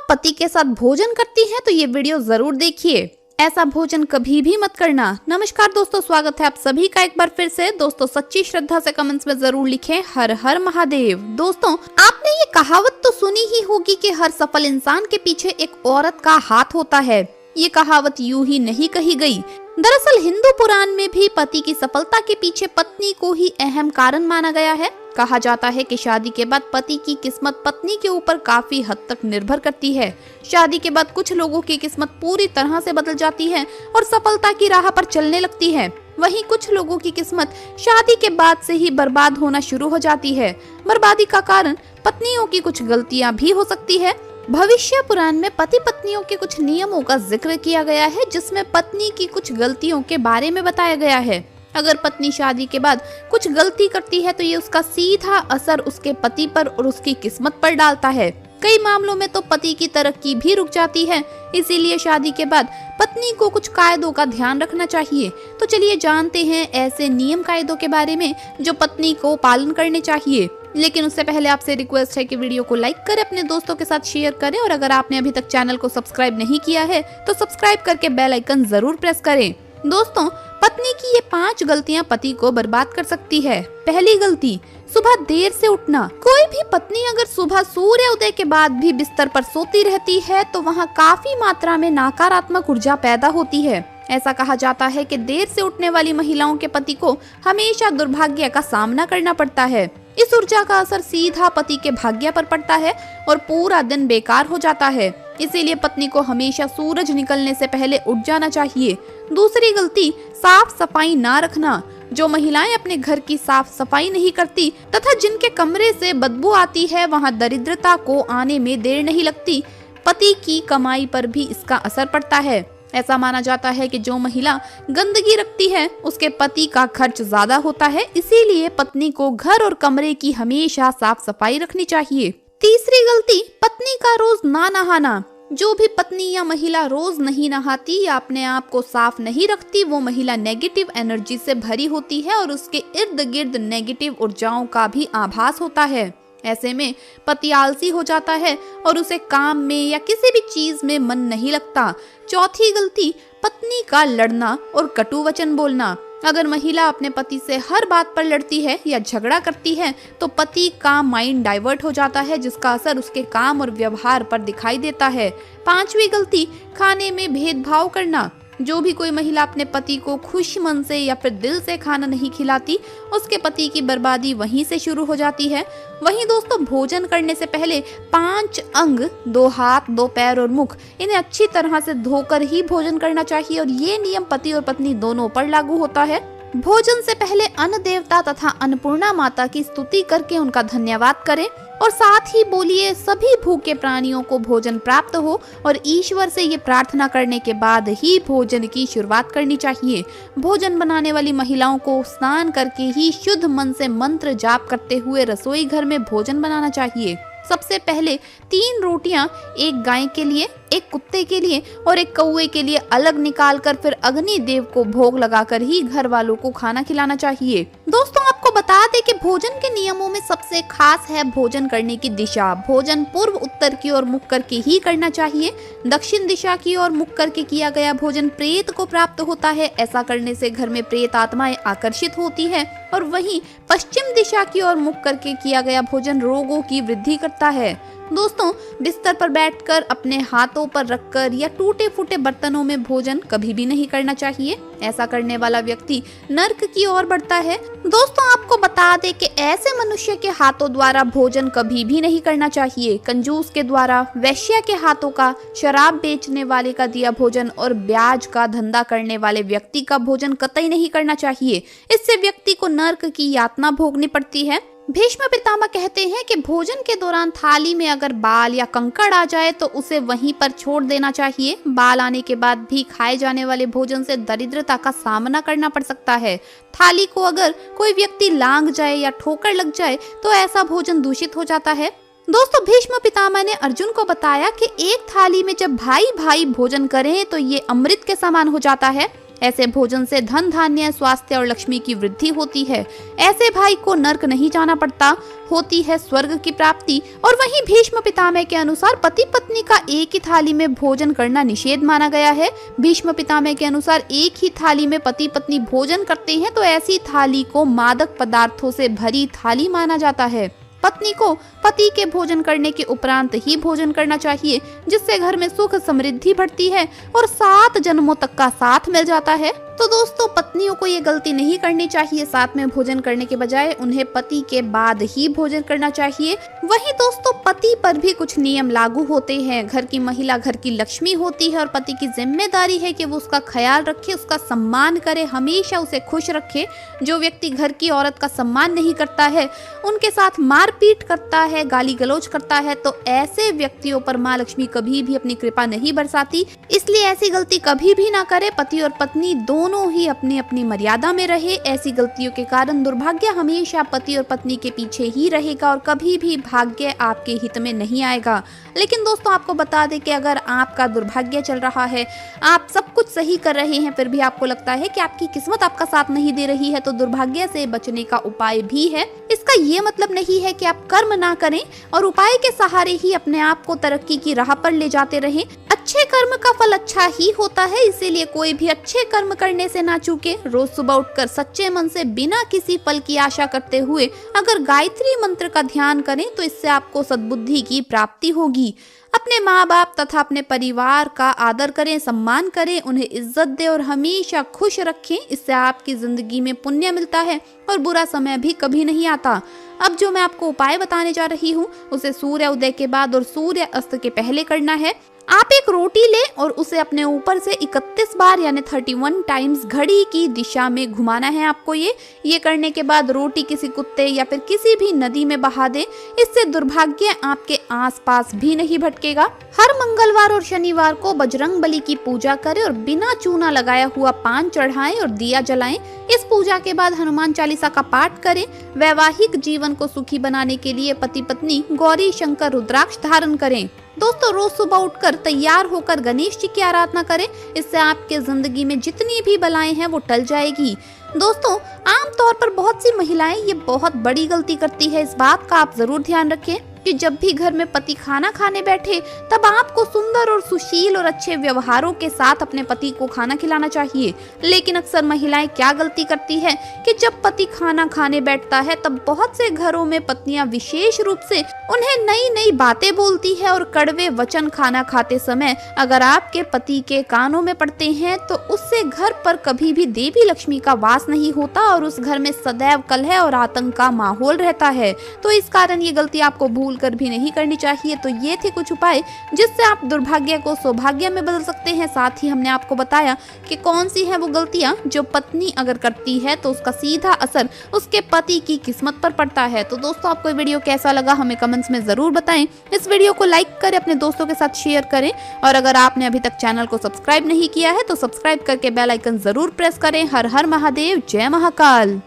आप पति के साथ भोजन करती हैं तो ये वीडियो जरूर देखिए। ऐसा भोजन कभी भी मत करना। नमस्कार दोस्तों, स्वागत है आप सभी का एक बार फिर से। दोस्तों सच्ची श्रद्धा से कमेंट्स में जरूर लिखें हर हर महादेव। दोस्तों आपने ये कहावत तो सुनी ही होगी कि हर सफल इंसान के पीछे एक औरत का हाथ होता है। ये कहावत यूं ही नहीं कही गई। दरअसल हिंदू पुराण में भी पति की सफलता के पीछे पत्नी को ही अहम कारण माना गया है। कहा जाता है कि शादी के बाद पति की किस्मत पत्नी के ऊपर काफी हद तक निर्भर करती है। शादी के बाद कुछ लोगों की किस्मत पूरी तरह से बदल जाती है और सफलता की राह पर चलने लगती है। वहीं कुछ लोगों की किस्मत शादी के बाद से ही बर्बाद होना शुरू हो जाती है। बर्बादी का कारण पत्नियों की कुछ गलतियां भी हो सकती है। भविष्य पुराण में पति पत्नियों के कुछ नियमों का जिक्र किया गया है, जिसमें पत्नी की कुछ गलतियों के बारे में बताया गया है। अगर पत्नी शादी के बाद कुछ गलती करती है तो ये उसका सीधा असर उसके पति पर और उसकी किस्मत पर डालता है। कई मामलों में तो पति की तरक्की भी रुक जाती है। इसीलिए शादी के बाद पत्नी को कुछ कायदों का ध्यान रखना चाहिए। तो चलिए जानते हैं ऐसे नियम कायदों के बारे में जो पत्नी को पालन करने चाहिए। लेकिन उससे पहले आपसे रिक्वेस्ट है कि वीडियो को लाइक करें, अपने दोस्तों के साथ शेयर करें और अगर आपने अभी तक चैनल को सब्सक्राइब नहीं किया है तो सब्सक्राइब करके बेल आइकन जरूर प्रेस करें। दोस्तों पत्नी की ये 5 गलतियां पति को बर्बाद कर सकती है। पहली गलती, सुबह देर से उठना। कोई भी पत्नी अगर सुबह सूर्य उदय के बाद भी बिस्तर पर सोती रहती है तो वहाँ काफी मात्रा में नकारात्मक ऊर्जा पैदा होती है। ऐसा कहा जाता है कि देर से उठने वाली महिलाओं के पति को हमेशा दुर्भाग्य का सामना करना पड़ता है। इस ऊर्जा का असर सीधा पति के भाग्य पर पड़ता है और पूरा दिन बेकार हो जाता है। इसीलिए पत्नी को हमेशा सूरज निकलने से पहले उठ जाना चाहिए। दूसरी गलती, साफ सफाई ना रखना। जो महिलाएं अपने घर की साफ सफाई नहीं करती तथा जिनके कमरे से बदबू आती है, वहां दरिद्रता को आने में देर नहीं लगती। पति की कमाई पर भी इसका असर पड़ता है। ऐसा माना जाता है कि जो महिला गंदगी रखती है उसके पति का खर्च ज्यादा होता है। इसीलिए पत्नी को घर और कमरे की हमेशा साफ सफाई रखनी चाहिए। तीसरी गलती, पत्नी का रोज ना नहाना। जो भी पत्नी या महिला रोज नहीं नहाती या अपने आप को साफ नहीं रखती, वो महिला नेगेटिव एनर्जी से भरी होती है और उसके इर्द गिर्द नेगेटिव ऊर्जाओं का भी आभास होता है। ऐसे में पति आलसी हो जाता है और उसे काम में या किसी भी चीज में मन नहीं लगता। चौथी गलती, पत्नी का लड़ना और कटु वचन बोलना। अगर महिला अपने पति से हर बात पर लड़ती है या झगड़ा करती है तो पति का माइंड डाइवर्ट हो जाता है, जिसका असर उसके काम और व्यवहार पर दिखाई देता है। पांचवी गलती, खाने में भेदभाव करना। जो भी कोई महिला अपने पति को खुश मन से या फिर दिल से खाना नहीं खिलाती, उसके पति की बर्बादी वहीं से शुरू हो जाती है। वहीं दोस्तों भोजन करने से पहले 5 अंग, 2 हाथ, 2 पैर और मुख, इन्हें अच्छी तरह से धोकर ही भोजन करना चाहिए और ये नियम पति और पत्नी दोनों पर लागू होता है। भोजन से पहले अन्न देवता तथा अन्नपूर्णा माता की स्तुति करके उनका धन्यवाद करें और साथ ही बोलिए सभी भूखे प्राणियों को भोजन प्राप्त हो और ईश्वर से ये प्रार्थना करने के बाद ही भोजन की शुरुआत करनी चाहिए। भोजन बनाने वाली महिलाओं को स्नान करके ही शुद्ध मन से मंत्र जाप करते हुए रसोई घर में भोजन बनाना चाहिए। सबसे पहले 3 रोटियां एक गाय के लिए, एक कुत्ते के लिए और एक कौवे के लिए अलग निकालकर फिर अग्नि देव को भोग लगाकर ही घर वालों को खाना खिलाना चाहिए। दोस्तों आपको बता दें कि भोजन के नियमों में सबसे खास है भोजन करने की दिशा। भोजन पूर्व उत्तर की ओर मुख करके ही करना चाहिए। दक्षिण दिशा की ओर मुख करके किया गया भोजन प्रेत को प्राप्त होता है। ऐसा करने से घर में प्रेत आत्माएं आकर्षित होती है और वहीं पश्चिम दिशा की ओर मुख करके किया गया भोजन रोगों की वृद्धि करता है। दोस्तों बिस्तर पर बैठकर अपने हाथों पर रखकर या टूटे फूटे बर्तनों में भोजन कभी भी नहीं करना चाहिए। ऐसा करने वाला व्यक्ति नर्क की ओर बढ़ता है। दोस्तों आपको बता दें कि ऐसे मनुष्य के हाथों द्वारा भोजन कभी भी नहीं करना चाहिए। कंजूस के द्वारा, वैश्य के हाथों का, शराब बेचने वाले का दिया भोजन और ब्याज का धंधा करने वाले व्यक्ति का भोजन कतई नहीं करना चाहिए। इससे व्यक्ति को नर्क की यातना भोगनी पड़ती है। भीष्म पितामह कहते हैं कि भोजन के दौरान थाली में अगर बाल या कंकड़ आ जाए तो उसे वहीं पर छोड़ देना चाहिए। बाल आने के बाद भी खाए जाने वाले भोजन से दरिद्रता का सामना करना पड़ सकता है। थाली को अगर कोई व्यक्ति लांग जाए या ठोकर लग जाए तो ऐसा भोजन दूषित हो जाता है। दोस्तों भीष्म पितामह ने अर्जुन को बताया कि एक थाली में जब भाई भाई भोजन करें तो ये अमृत के समान हो जाता है। ऐसे भोजन से धन धान्य, स्वास्थ्य और लक्ष्मी की वृद्धि होती है। ऐसे भाई को नर्क नहीं जाना पड़ता, होती है स्वर्ग की प्राप्ति। और वहीं भीष्म पितामह के अनुसार पति पत्नी का एक ही थाली में भोजन करना निषेध माना गया है। भीष्म पितामह के अनुसार एक ही थाली में पति पत्नी भोजन करते हैं तो ऐसी थाली को मादक पदार्थों से भरी थाली माना जाता है। पत्नी को पति के भोजन करने के उपरांत ही भोजन करना चाहिए, जिससे घर में सुख समृद्धि बढ़ती है और 7 जन्मों तक का साथ मिल जाता है। तो दोस्तों, पत्नियों को ये गलती नहीं करनी चाहिए। साथ में भोजन करने के बजाय उन्हें पति के बाद ही भोजन करना चाहिए। वहीं दोस्तों, पति पर भी कुछ नियम लागू होते हैं। घर की महिला घर की लक्ष्मी होती है और पति की जिम्मेदारी है कि वो उसका ख्याल रखे, उसका सम्मान करे, हमेशा उसे खुश रखे। जो व्यक्ति घर की औरत का सम्मान नहीं करता है, उनके साथ मारपीट करता है, गाली गलौज करता है, तो ऐसे व्यक्तियों पर माँ लक्ष्मी कभी भी अपनी कृपा नहीं बरसाती। इसलिए ऐसी गलती कभी भी ना करे। पति और पत्नी दोनों ही अपनी अपनी मर्यादा में रहे। ऐसी गलतियों के कारण दुर्भाग्य हमेशा पति और पत्नी के पीछे ही रहेगा और कभी भी भाग्य आपके हित में नहीं आएगा। लेकिन दोस्तों, आपको बता दें कि अगर आपका दुर्भाग्य चल रहा है, आप सब कुछ सही कर रहे हैं, फिर भी आपको लगता है कि आपकी किस्मत आपका साथ नहीं दे रही है, तो दुर्भाग्य से बचने का उपाय भी है। इसका ये मतलब नहीं है कि आप कर्म ना करें और उपाय के सहारे ही अपने आप को तरक्की की राह पर ले जाते रहें। अच्छे कर्म का फल अच्छा ही होता है, इसीलिए कोई भी अच्छे कर्म करने से ना चूके। रोज सुबह उठकर सच्चे मन से बिना किसी फल की आशा करते हुए अगर गायत्री मंत्र का ध्यान करें तो इससे आपको सद्बुद्धि की प्राप्ति होगी। अपने माँ बाप तथा अपने परिवार का आदर करें, सम्मान करें, उन्हें इज्जत दें और हमेशा खुश रखें। इससे आपकी जिंदगी में पुण्य मिलता है और बुरा समय भी कभी नहीं आता। अब जो मैं आपको उपाय बताने जा रही हूँ, उसे सूर्य उदय के बाद और सूर्य अस्त के पहले करना है। आप एक रोटी लें और उसे अपने ऊपर से 31 बार यानी 31 टाइम्स घड़ी की दिशा में घुमाना है आपको। ये करने के बाद रोटी किसी कुत्ते या फिर किसी भी नदी में बहा दें। इससे दुर्भाग्य आपके आसपास भी नहीं भटकेगा। हर मंगलवार और शनिवार को बजरंग बली की पूजा करें और बिना चूना लगाया हुआ पान चढ़ाएं और दिया जलाएं। इस पूजा के बाद हनुमान चालीसा का पाठ करें। वैवाहिक जीवन को सुखी बनाने के लिए पति पत्नी गौरी शंकर रुद्राक्ष धारण करें। दोस्तों, रोज सुबह उठकर तैयार होकर गणेश जी की आराधना करें। इससे आपके जिंदगी में जितनी भी बलाएं हैं वो टल जाएगी। दोस्तों, आमतौर पर बहुत सी महिलाएं ये बहुत बड़ी गलती करती है। इस बात का आप जरूर ध्यान रखें कि जब भी घर में पति खाना खाने बैठे तब आपको सुंदर और सुशील और अच्छे व्यवहारों के साथ अपने पति को खाना खिलाना चाहिए। लेकिन अक्सर महिलाएं क्या गलती करती है कि जब पति खाना खाने बैठता है तब बहुत से घरों में पत्नियां विशेष रूप से उन्हें नई नई बातें बोलती है और कड़वे वचन खाना खाते समय अगर आपके पति के कानों में पड़ते हैं तो उससे घर पर कभी भी देवी लक्ष्मी का वास नहीं होता और उस घर में सदैव कलह और आतंक का माहौल रहता है। तो इस कारण ये गलती आपको भूल कर भी नहीं करनी चाहिए। तो ये थे कुछ उपाय जिससे आप दुर्भाग्य को सौभाग्य में बदल सकते हैं। साथ ही हमने आपको बताया कि कौन सी है वो गलतियां जो पत्नी अगर करती है तो उसका सीधा असर उसके पति की किस्मत पर पड़ता है। तो दोस्तों, आपको ये वीडियो कैसा लगा हमें कमेंट्स में जरूर बताएं। इस वीडियो को लाइक करें, अपने दोस्तों के साथ शेयर करें और अगर आपने अभी तक चैनल को सब्सक्राइब नहीं किया है तो सब्सक्राइब करके बेल आइकन जरूर प्रेस करें। हर हर महादेव, जय महाकाल।